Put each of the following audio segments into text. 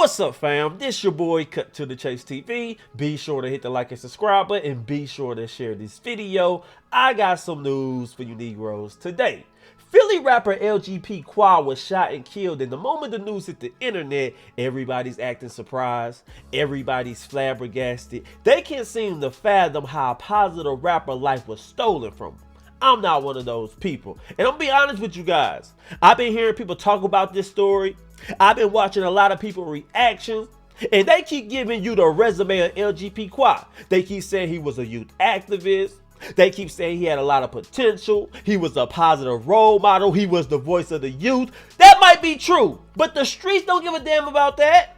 What's up, fam? This your boy Cut to the Chase TV. Be sure to hit the like and subscribe button and be sure to share this video. I got some news for you Negroes today. Philly rapper LGP Qua was shot and killed, and the moment the news hit the internet, everybody's acting surprised, everybody's flabbergasted. They can't seem to fathom how a positive rapper life was stolen from him. I'm not one of those people, and I'm gonna be honest with you guys. I've been hearing people talk about this story. I've been watching a lot of people reactions, and they keep giving you the resume of LGP Qua. They keep saying he was a youth activist. They keep saying he had a lot of potential. He was a positive role model. He was the voice of the youth. That might be true, but the streets don't give a damn about that.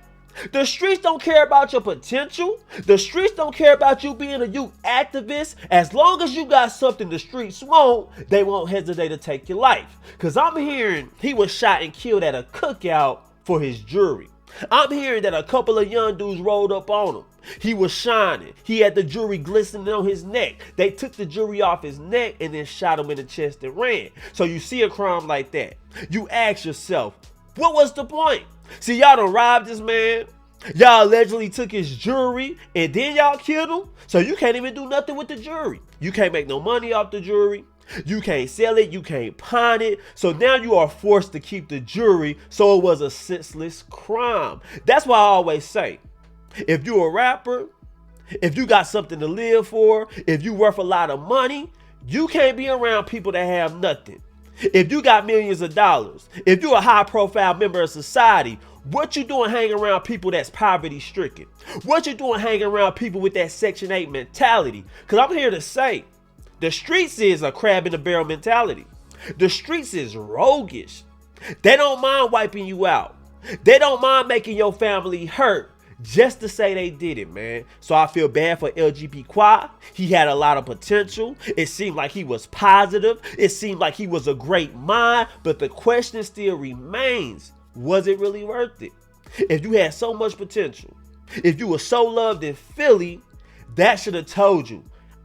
The streets don't care about your potential. The streets don't care about you being a youth activist. As long as you got something the streets want, they won't hesitate to take your life. Because I'm hearing he was shot and killed at a cookout for his jury. I'm hearing that a couple of young dudes rolled up on him. He was shining. He had the jewelry glistening on his neck. They took the jewelry off his neck and then shot him in the chest and ran. So you see a crime like that, you ask yourself, what was the point? See, y'all done robbed this man. Y'all allegedly took his jewelry and then y'all killed him. So you can't even do nothing with the jewelry. You can't make no money off the jewelry. You can't sell it. You can't pawn it. So now you are forced to keep the jewelry. So it was a senseless crime. That's why I always say, if you're a rapper, if you got something to live for, if you worth a lot of money, you can't be around people that have nothing. If you got millions of dollars, if you're a high profile member of society, what you doing hanging around people that's poverty stricken? What you doing hanging around people with that Section 8 mentality? Because I'm here to say, the streets is a crab in the barrel mentality. The streets is roguish. They don't mind wiping you out. They don't mind making your family hurt just to say they did it, man. So I feel bad for LGP Qua. He had a lot of potential. It seemed like he was positive. It seemed like he was a great mind. But the question still remains, was it really worth it? If you had so much potential, if you were so loved in Philly, that should have told you,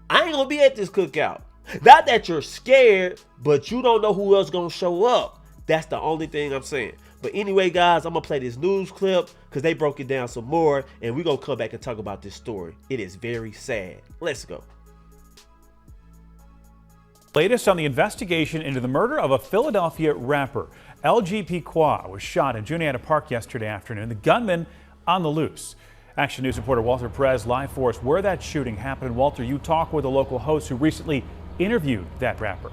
I ain't gonna be at this cookout. Not that you're scared, but you don't know who else gonna show up. That's the only thing I'm saying. But anyway, guys, I'm gonna play this news clip because they broke it down some more, and we're gonna come back and talk about this story. It is very sad. Let's go. Latest on the investigation into the murder of a Philadelphia rapper. LGP Qua was shot in Juniata Park yesterday afternoon. The gunman on the loose. Action News reporter Walter Perez live for us where that shooting happened. Walter, you talk with a local host who recently interviewed that rapper.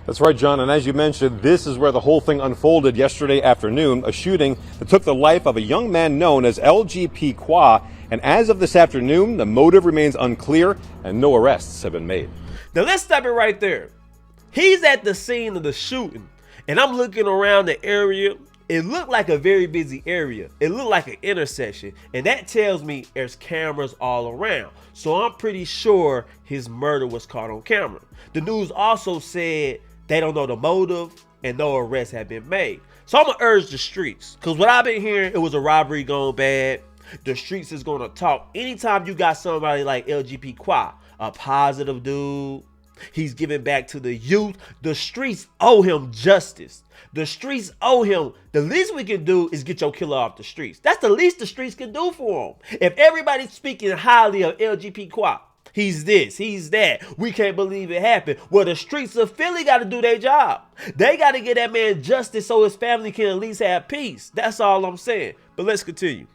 That's right, John. And as you mentioned, this is where the whole thing unfolded yesterday afternoon, a shooting that took the life of a young man known as LGP Qua. And as of this afternoon, the motive remains unclear and no arrests have been made. Now let's stop it right there. He's at the scene of the shooting, and I'm looking around the area. It looked like a very busy area. It looked like an intersection, and that tells me there's cameras all around. So I'm pretty sure his murder was caught on camera. The news also said they don't know the motive and no arrests have been made. So I'm gonna urge the streets, because what I've been hearing, it was a robbery gone bad. The streets is gonna talk. Anytime you got somebody like LGP Qua, a positive dude, he's giving back to the youth, the streets owe him justice. The streets owe him. The least we can do is get your killer off the streets. That's the least the streets can do for him. If everybody's speaking highly of LGP Qua, he's this, he's that, we can't believe it happened. Well, the streets of Philly got to do their job. They got to get that man justice so his family can at least have peace. That's all I'm saying. But let's continue.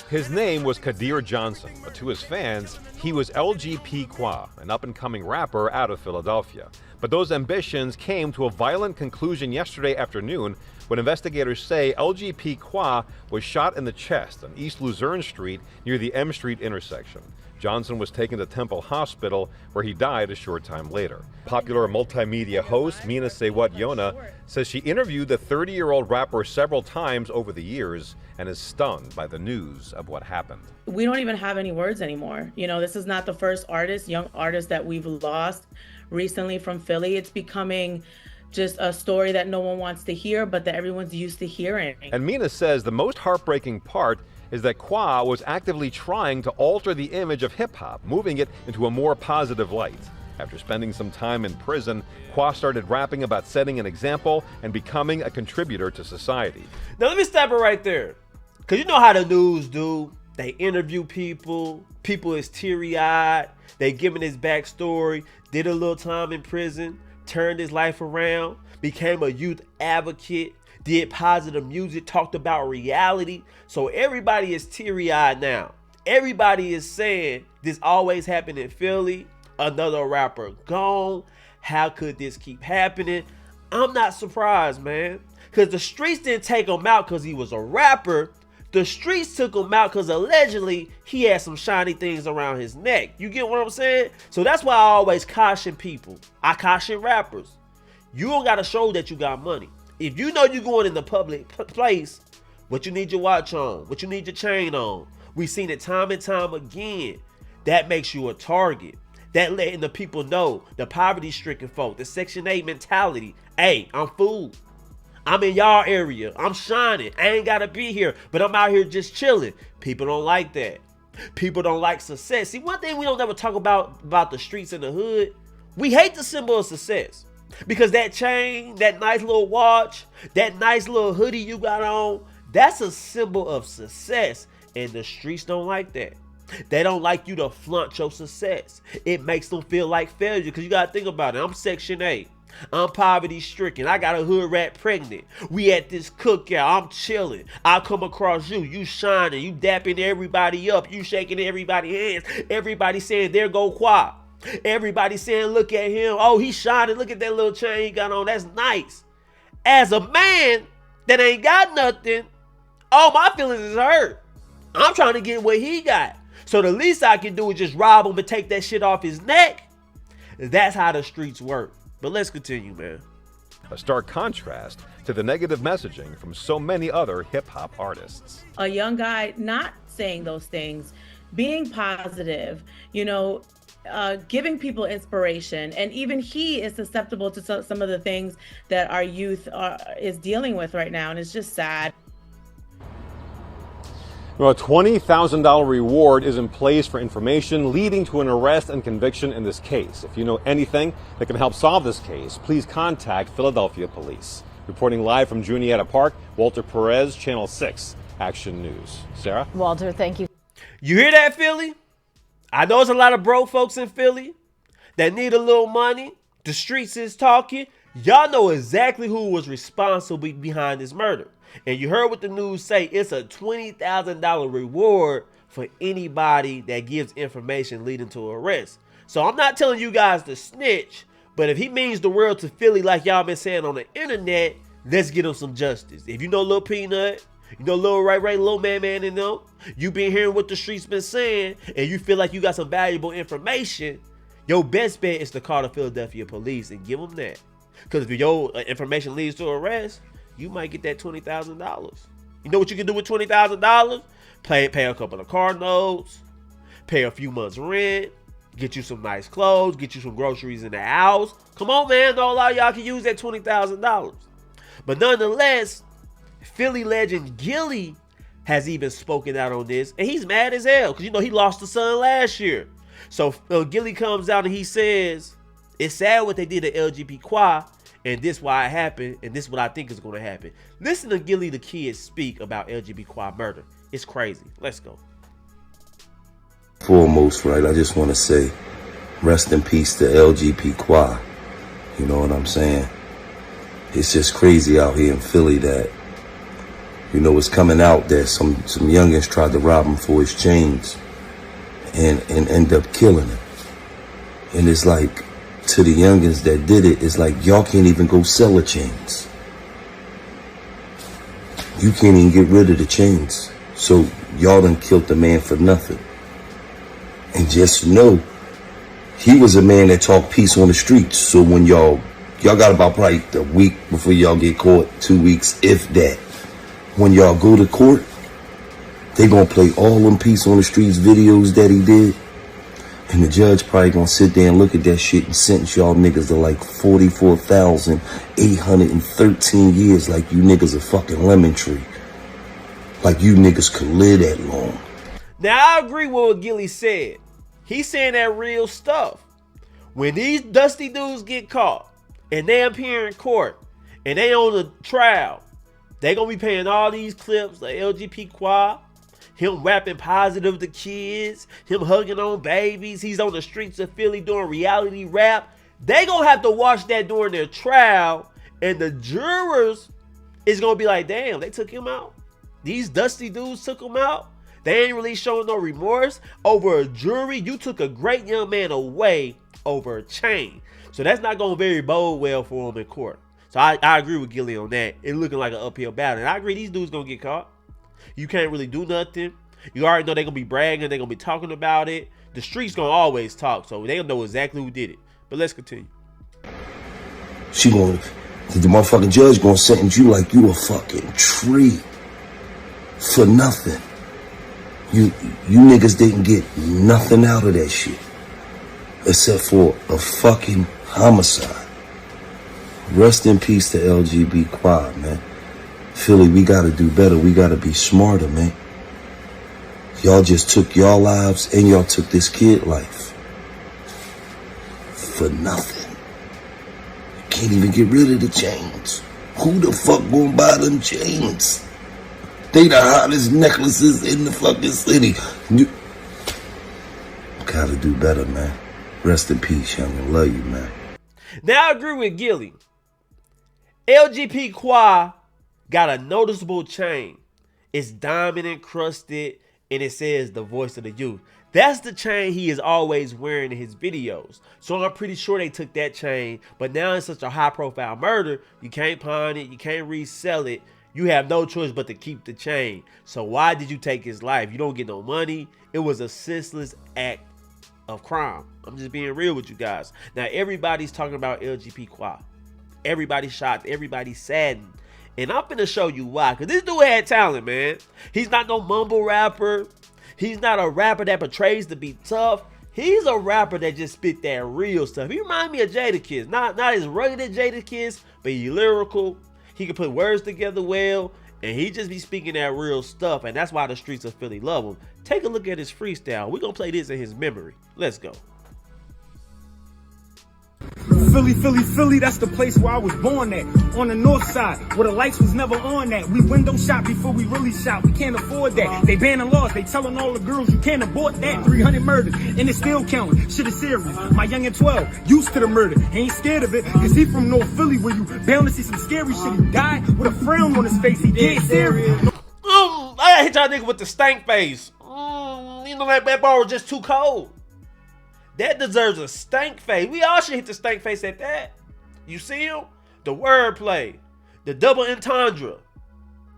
His name was Kadir Johnson, but to his fans, he was LGP Qua, an up-and-coming rapper out of Philadelphia. But those ambitions came to a violent conclusion yesterday afternoon when investigators say LGP Qua was shot in the chest on East Luzerne Street near the M Street intersection. Johnson was taken to Temple Hospital, where he died a short time later. Popular multimedia host Mina Sewat Yona says she interviewed the 30-year-old rapper several times over the years and is stunned by the news of what happened. We don't even have any words anymore. You know, this is not the first young artist that we've lost recently from Philly. It's becoming just a story that no one wants to hear, but that everyone's used to hearing. And Mina says the most heartbreaking part is that Qua was actively trying to alter the image of hip-hop, moving it into a more positive light. After spending some time in prison, Qua started rapping about setting an example and becoming a contributor to society. Now let me stop it right there. Because you know how the news do. They interview people. People is teary-eyed. They giving his backstory. Did a little time in prison. Turned his life around. Became a youth advocate. Did positive music. Talked about reality. So everybody is teary-eyed now. Everybody is saying this always happened in Philly. Another rapper gone. How could this keep happening? I'm not surprised, man. Because the streets didn't take him out because he was a rapper. The streets took him out because allegedly he had some shiny things around his neck. You get what I'm saying? So that's why I always caution people. I caution rappers. You don't got to show that you got money. If you know you're going in the public place, what you need your watch on, what you need your chain on. We've seen it time and time again. That makes you a target. That letting the people know, the poverty-stricken folk, the Section 8 mentality. Hey, I'm fooled. I'm in y'all area. I'm shining. I ain't got to be here, but I'm out here just chilling. People don't like that. People don't like success. See, one thing we don't ever talk about the streets in the hood, we hate the symbol of success. Because that chain, that nice little watch, that nice little hoodie you got on, that's a symbol of success. And the streets don't like that. They don't like you to flaunt your success. It makes them feel like failure because you got to think about it. I'm Section 8. I'm poverty stricken. I got a hood rat pregnant. We at this cookout. I'm chilling. I come across you. You shining. You dapping everybody up. You shaking everybody's hands. Everybody saying, there go Qua. Everybody saying, look at him. Oh, he's shining. Look at that little chain he got on. That's nice. As a man that ain't got nothing, oh, my feelings is hurt. I'm trying to get what he got. So the least I can do is just rob him and take that shit off his neck. That's how the streets work. But let's continue, man. A stark contrast to the negative messaging from so many other hip-hop artists. A young guy not saying those things, being positive, giving people inspiration. And even he is susceptible to some of the things that our youth is dealing with right now. And it's just sad. Well, a $20,000 reward is in place for information leading to an arrest and conviction in this case. If you know anything that can help solve this case, please contact Philadelphia Police. Reporting live from Juniata Park, Walter Perez, Channel 6 Action News. Sarah? Walter, thank you. You hear that, Philly? I know there's a lot of broke folks in Philly that need a little money. The streets is talking. Y'all know exactly who was responsible behind this murder. And you heard what the news say. It's a $20,000 reward for anybody that gives information leading to arrest. So I'm not telling you guys to snitch, but if he means the world to Philly like y'all been saying on the internet, let's get him some justice. If you know Lil Peanut, you know Lil Ray, Lil Man in them, you been hearing what the streets been saying, and you feel like you got some valuable information, your best bet is to call the Philadelphia Police and give them that. Because if your information leads to arrest, you might get that $20,000. You know what you can do with $20,000? Pay a couple of car notes, pay a few months rent, get you some nice clothes, get you some groceries in the house. Come on, man. Don't allow y'all can use that $20,000. But nonetheless, Philly legend Gilly has even spoken out on this, and he's mad as hell because he lost a son last year. So Gilly comes out and he says, it's sad what they did to LGP Qua, and this why it happened, and this what I think is going to happen. Listen to Gilly the Kid speak about LGP Qua murder. It's crazy. Let's go. Foremost, right, I just want to say rest in peace to LGP Qua. You know what I'm saying? It's just crazy out here in Philly that, it's coming out that some youngins tried to rob him for his chains and end up killing him. And it's like, to the youngins that did it, it's like y'all can't even go sell the chains. You can't even get rid of the chains. So y'all done killed the man for nothing. And just know, he was a man that talked peace on the streets. So when y'all got about probably a week before y'all get caught, 2 weeks, if that. When y'all go to court, they gonna play all them peace on the streets videos that he did. And the judge probably gonna sit there and look at that shit and sentence y'all niggas to like 44,813 years, like you niggas a fucking lemon tree. Like you niggas could live that long. Now I agree with what Gilly said. He's saying that real stuff. when these dusty dudes get caught and they appear in court and they on the trial, they gonna be paying all these clips like LGP Qua, him rapping positive to kids, him hugging on babies, he's on the streets of Philly doing reality rap. They gonna have to watch that during their trial, and the jurors is gonna be like, damn, they took him out. These dusty dudes took him out. They ain't really showing no remorse over a jury. You took a great young man away over a chain. So that's not gonna very bode well for him in court. So I agree with Gilly on that. It's looking like an uphill battle. And I agree these dudes gonna get caught. You can't really do nothing. You already know they're gonna be bragging, they're gonna be talking about it. The streets gonna always talk, so they gonna know exactly who did it. But let's continue. The motherfucking judge gonna sentence you like you a fucking tree for nothing. You niggas didn't get nothing out of that shit except for a fucking homicide. Rest in peace to LGP Qua, man. Philly, we gotta do better. We gotta be smarter, man. Y'all just took y'all lives and y'all took this kid life for nothing. Can't even get rid of the chains. Who the fuck gonna buy them chains? They the hottest necklaces in the fucking city. You gotta do better, man. Rest in peace, young. I love you, man. Now I agree with Gilly. LGP Qua got a noticeable chain. It's diamond encrusted and it says the voice of the youth. That's the chain he is always wearing in his videos. So I'm pretty sure they took that chain, but now it's such a high profile murder, you can't pawn it, you can't resell it. You have no choice but to keep the chain. So why did you take his life? You don't get no money. It was a senseless act of crime. I'm just being real with you guys. Now everybody's talking about LGP Qua. Everybody's shocked, everybody's saddened. And I'm finna show you why. Cause this dude had talent, man. He's not no mumble rapper. He's not a rapper that portrays to be tough. He's a rapper that just spit that real stuff. He reminds me of Jadakiss. Not as rugged as Jadakiss, but he lyrical. He can put words together well. And he just be speaking that real stuff. And that's why the streets of Philly love him. Take a look at his freestyle. We're gonna play this in his memory. Let's go. Philly, Philly, Philly, that's the place where I was born at. On the north side, where the lights was never on at. We window shop before we really shop. We can't afford that. They banning laws. They telling all the girls you can't abort that. 300 murders, and it's still counting. Shit is serious. My young and 12, used to the murder. He ain't scared of it, cause he from North Philly where you bound to see some scary shit. He died with a frown on his face. He dead serious. I hit y'all nigga with the stank face. You know that bar was just too cold. That deserves a stank face. We all should hit the stank face at that. You see him? The wordplay, the double entendre,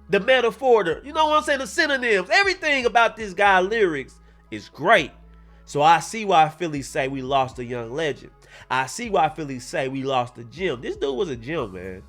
the metaphor, you know what I'm saying? The synonyms, everything about this guy's lyrics is great. So I see why Philly say we lost a young legend. I see why Philly say we lost a gem. This dude was a gem, man.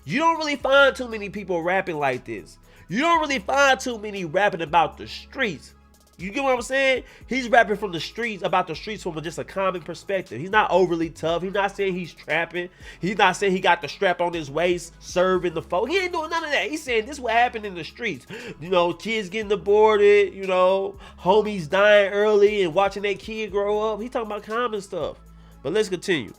You don't really find too many people rapping like this. You don't really find too many rapping about the streets. You get what I'm saying? He's rapping from the streets, about the streets from just a common perspective. He's not overly tough. He's not saying he's trapping. He's not saying he got the strap on his waist, serving the folk. He ain't doing none of that. He's saying this is what happened in the streets. You know, kids getting aborted, you know, homies dying early and watching their kid grow up. He's talking about common stuff. But let's continue.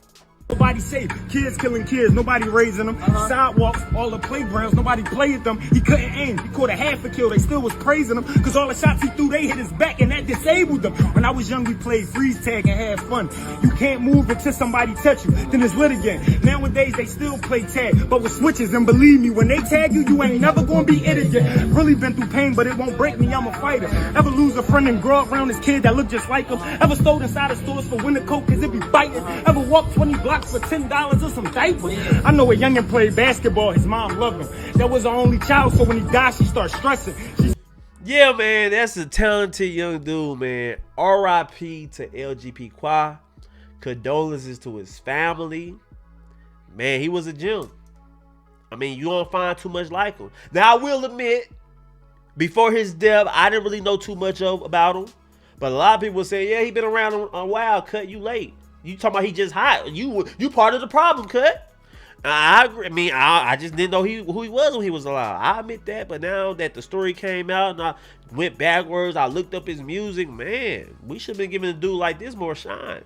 Nobody safe. Kids killing kids. Nobody raising them. Sidewalks, all the playgrounds. Nobody played them. He couldn't aim. He caught a half a kill. They still was praising him because all the shots he threw, they hit his back and that disabled them. When I was young, we played freeze tag and had fun. You can't move until somebody touch you. Then it's lit again. Nowadays, they still play tag, but with switches. And believe me, when they tag you, you ain't never gonna be it again. Really been through pain, but it won't break me. I'm a fighter. Ever lose a friend and grow up around this kid that look just like him? Ever stole inside of stores for winter coat cause it be biting? Ever walked 20 blocks for $10 or some diapers? I know a youngin' played basketball, his mom loved him. That was her only child, so when he died, she started stressing. Yeah, man, that's a talented young dude, man. R.I.P. to LGP Qua. Condolences to his family. Man, he was a gem. I mean, you don't find too much like him. Now, I will admit, before his death, I didn't really know too much about him. But a lot of people say, yeah, he been around a while, Cut, you late. You talking about he just hot. You part of the problem, Cut. I agree. I mean, I just didn't know who he was when he was alive. I admit that, but now that the story came out and I went backwards, I looked up his music, man, we should have been giving a dude like this more shine.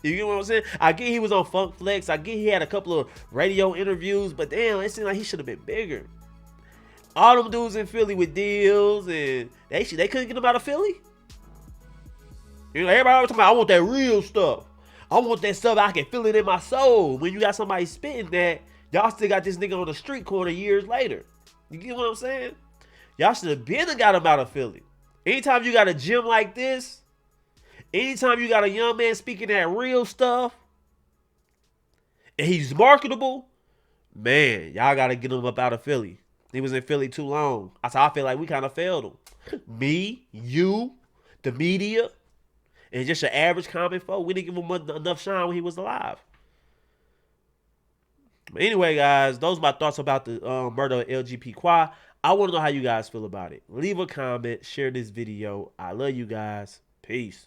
You get what I'm saying? I get he was on Funk Flex. I get he had a couple of radio interviews, but damn, it seemed like he should have been bigger. All them dudes in Philly with deals, and they couldn't get him out of Philly. You know, everybody was talking about, I want that real stuff. I want that stuff I can feel it in my soul. When you got somebody spitting that, y'all still got this nigga on the street corner years later. You get what I'm saying? Y'all should have been got him out of Philly. Anytime you got a gym like this, anytime you got a young man speaking that real stuff, and he's marketable, man, y'all got to get him up out of Philly. He was in Philly too long. I feel like we kind of failed him. Me, you, the media, and just your average common folk. We didn't give him enough shine when he was alive. But anyway, guys, those are my thoughts about the murder of LGP Qua. I want to know how you guys feel about it. Leave a comment. Share this video. I love you guys. Peace.